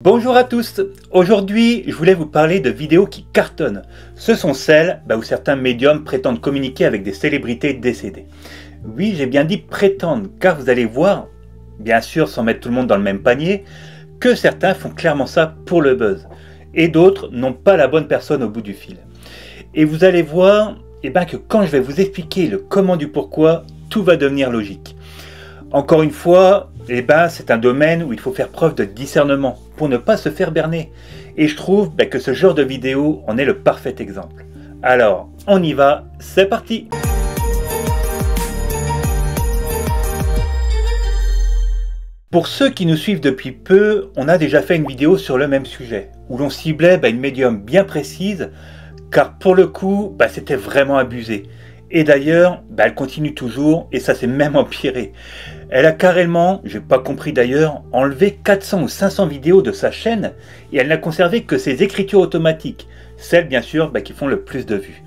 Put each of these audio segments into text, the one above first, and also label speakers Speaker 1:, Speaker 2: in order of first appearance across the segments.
Speaker 1: Bonjour à tous, aujourd'hui je voulais vous parler de vidéos qui cartonnent. Ce sont celles où certains médiums prétendent communiquer avec des célébrités décédées. Oui, j'ai bien dit prétendent, car vous allez voir, bien sûr sans mettre tout le monde dans le même panier, que certains font clairement ça pour le buzz, et d'autres n'ont pas la bonne personne au bout du fil. Et vous allez voir que quand je vais vous expliquer le comment du pourquoi, tout va devenir logique. Encore une fois, c'est un domaine où il faut faire preuve de discernement pour ne pas se faire berner. Et je trouve que ce genre de vidéo en est le parfait exemple. Alors, on y va, c'est parti! Pour ceux qui nous suivent depuis peu, on a déjà fait une vidéo sur le même sujet, où l'on ciblait une médium bien précise, car pour le coup, c'était vraiment abusé. Et d'ailleurs, elle continue toujours, et ça s'est même empiré. Elle a carrément, j'ai pas compris d'ailleurs, enlevé 400 ou 500 vidéos de sa chaîne, et elle n'a conservé que ses écritures automatiques, celles bien sûr qui font le plus de vues.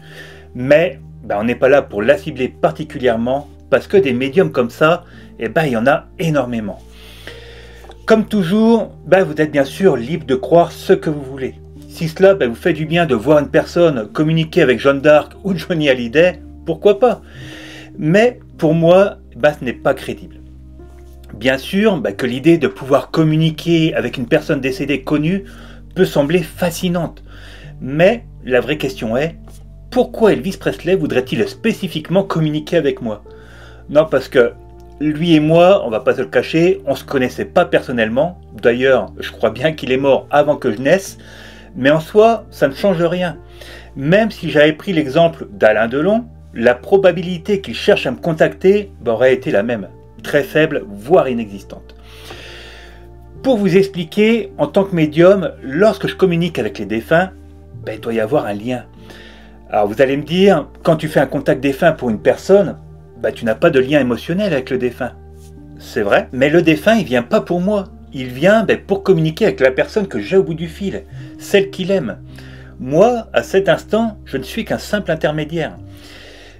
Speaker 1: Mais on n'est pas là pour la cibler particulièrement, parce que des médiums comme ça, il y en a énormément. Comme toujours, vous êtes bien sûr libre de croire ce que vous voulez. Si cela vous fait du bien de voir une personne communiquer avec Jeanne d'Arc ou Johnny Hallyday, pourquoi pas? Mais pour moi, ce n'est pas crédible. Bien sûr que l'idée de pouvoir communiquer avec une personne décédée connue peut sembler fascinante. Mais la vraie question est, pourquoi Elvis Presley voudrait-il spécifiquement communiquer avec moi? Non, parce que lui et moi, on va pas se le cacher, on se connaissait pas personnellement. D'ailleurs, je crois bien qu'il est mort avant que je naisse. Mais en soi, ça ne change rien. Même si j'avais pris l'exemple d'Alain Delon, la probabilité qu'il cherche à me contacter aurait été la même. Très faible, voire inexistante. Pour vous expliquer, en tant que médium, lorsque je communique avec les défunts, il doit y avoir un lien. Alors vous allez me dire, quand tu fais un contact défunt pour une personne, tu n'as pas de lien émotionnel avec le défunt. C'est vrai, mais le défunt, il vient pas pour moi. Il vient pour communiquer avec la personne que j'ai au bout du fil, celle qu'il aime. Moi, à cet instant, je ne suis qu'un simple intermédiaire.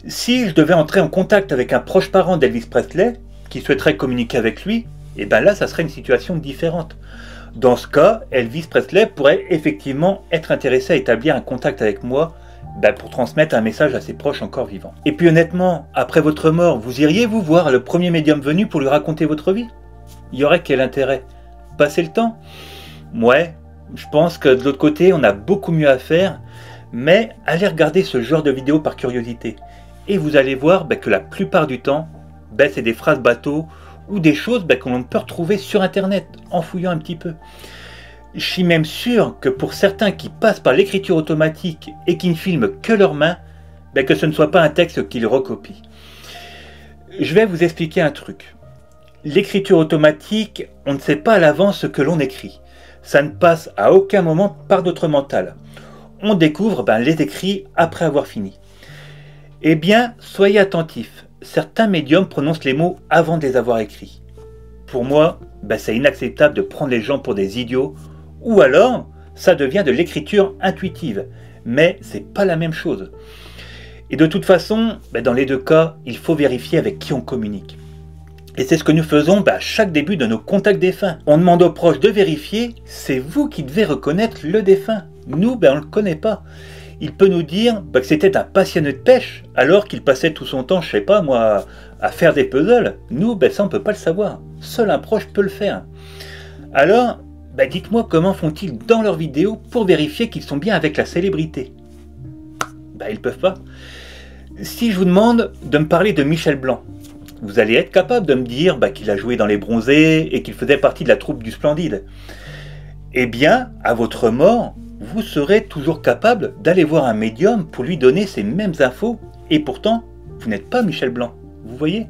Speaker 1: Si je devais entrer en contact avec un proche parent d'Elvis Presley, qui souhaiterait communiquer avec lui, là, ça serait une situation différente. Dans ce cas, Elvis Presley pourrait effectivement être intéressé à établir un contact avec moi pour transmettre un message à ses proches encore vivants. Et puis honnêtement, après votre mort, vous iriez vous voir le premier médium venu pour lui raconter votre vie? Il y aurait quel intérêt? Passer le temps? Ouais, je pense que de l'autre côté, on a beaucoup mieux à faire, mais allez regarder ce genre de vidéos par curiosité. Et vous allez voir que la plupart du temps, c'est des phrases bateaux ou des choses qu'on peut retrouver sur internet en fouillant un petit peu. Je suis même sûr que pour certains qui passent par l'écriture automatique et qui ne filment que leurs mains, que ce ne soit pas un texte qu'ils recopient. Je vais vous expliquer un truc. L'écriture automatique, on ne sait pas à l'avance ce que l'on écrit. Ça ne passe à aucun moment par notre mental. On découvre les écrits après avoir fini. Eh bien, soyez attentifs. Certains médiums prononcent les mots avant de les avoir écrits. Pour moi, c'est inacceptable de prendre les gens pour des idiots, ou alors, ça devient de l'écriture intuitive. Mais c'est pas la même chose. Et de toute façon, dans les deux cas, il faut vérifier avec qui on communique. Et c'est ce que nous faisons à chaque début de nos contacts défunts. On demande aux proches de vérifier, c'est vous qui devez reconnaître le défunt. Nous, on ne le connaît pas. Il peut nous dire que c'était un passionné de pêche, alors qu'il passait tout son temps, je sais pas moi, à faire des puzzles. Nous, ça on peut pas le savoir. Seul un proche peut le faire. Alors, dites-moi comment font-ils dans leurs vidéos pour vérifier qu'ils sont bien avec la célébrité? Ils peuvent pas. Si je vous demande de me parler de Michel Blanc, vous allez être capable de me dire qu'il a joué dans Les Bronzés et qu'il faisait partie de la troupe du Splendide. Eh bien, à votre mort, vous serez toujours capable d'aller voir un médium pour lui donner ces mêmes infos, et pourtant, vous n'êtes pas Michel Blanc, vous voyez?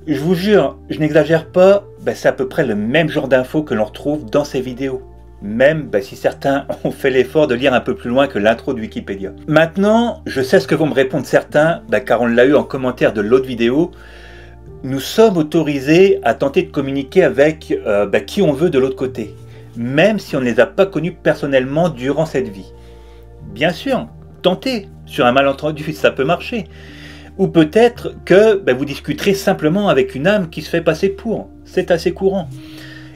Speaker 1: Je vous jure, je n'exagère pas, c'est à peu près le même genre d'infos que l'on retrouve dans ces vidéos. Même si certains ont fait l'effort de lire un peu plus loin que l'intro de Wikipédia. Maintenant, je sais ce que vont me répondre certains, car on l'a eu en commentaire de l'autre vidéo. Nous sommes autorisés à tenter de communiquer avec qui on veut de l'autre côté, même si on ne les a pas connus personnellement durant cette vie. Bien sûr, tentez, sur un malentendu ça peut marcher. Ou peut-être que vous discuterez simplement avec une âme qui se fait passer pour, c'est assez courant.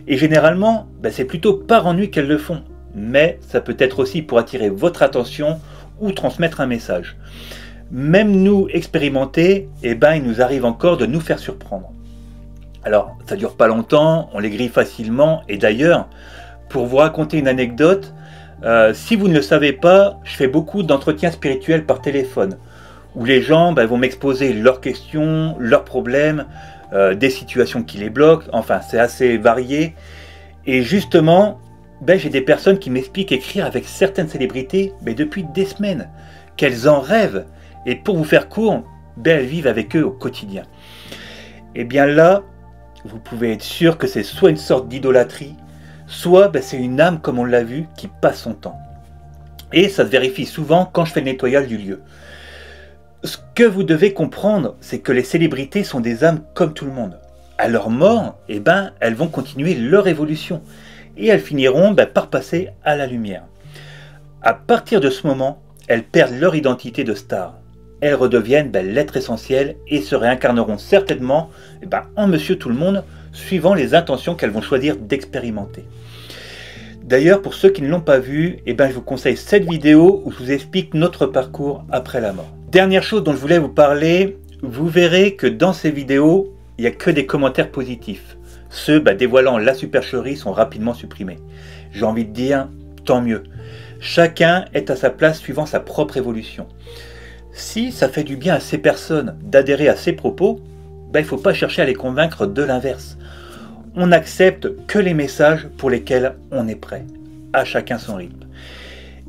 Speaker 1: Et généralement, c'est plutôt par ennui qu'elles le font. Mais ça peut être aussi pour attirer votre attention ou transmettre un message. Même nous, expérimentés, il nous arrive encore de nous faire surprendre. Alors, ça dure pas longtemps, on les grille facilement, et d'ailleurs, pour vous raconter une anecdote, si vous ne le savez pas, je fais beaucoup d'entretiens spirituels par téléphone, où les gens vont m'exposer leurs questions, leurs problèmes, des situations qui les bloquent, enfin c'est assez varié, et justement, j'ai des personnes qui m'expliquent écrire avec certaines célébrités depuis des semaines, qu'elles en rêvent, et pour vous faire court, elles vivent avec eux au quotidien. Et bien là, vous pouvez être sûr que c'est soit une sorte d'idolâtrie, soit c'est une âme, comme on l'a vu, qui passe son temps. Et ça se vérifie souvent quand je fais le nettoyage du lieu. Ce que vous devez comprendre, c'est que les célébrités sont des âmes comme tout le monde. À leur mort, elles vont continuer leur évolution. Et elles finiront par passer à la lumière. À partir de ce moment, elles perdent leur identité de star. Elles redeviennent l'être essentiel et se réincarneront certainement en Monsieur Tout-le-Monde, suivant les intentions qu'elles vont choisir d'expérimenter. D'ailleurs, pour ceux qui ne l'ont pas vu, je vous conseille cette vidéo où je vous explique notre parcours après la mort. Dernière chose dont je voulais vous parler, vous verrez que dans ces vidéos, il n'y a que des commentaires positifs. Ceux dévoilant la supercherie sont rapidement supprimés. J'ai envie de dire, tant mieux. Chacun est à sa place suivant sa propre évolution. Si ça fait du bien à ces personnes d'adhérer à ces propos, il ne faut pas chercher à les convaincre de l'inverse. On n'accepte que les messages pour lesquels on est prêt. À chacun son rythme.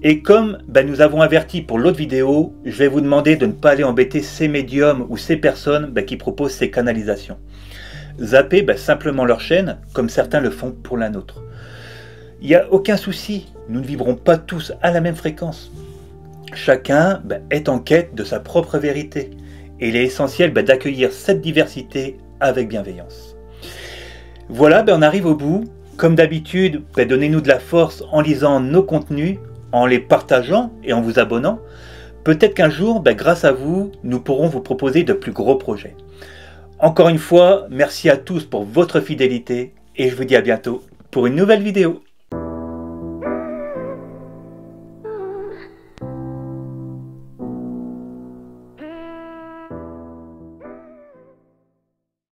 Speaker 1: Et comme nous avons averti pour l'autre vidéo, je vais vous demander de ne pas aller embêter ces médiums ou ces personnes qui proposent ces canalisations. Zappez simplement leur chaîne, comme certains le font pour la nôtre. Il n'y a aucun souci, nous ne vibrons pas tous à la même fréquence. Chacun est en quête de sa propre vérité. Et il est essentiel d'accueillir cette diversité avec bienveillance. Voilà, on arrive au bout. Comme d'habitude, donnez-nous de la force en lisant nos contenus, en les partageant et en vous abonnant. Peut-être qu'un jour, grâce à vous, nous pourrons vous proposer de plus gros projets. Encore une fois, merci à tous pour votre fidélité et je vous dis à bientôt pour une nouvelle vidéo.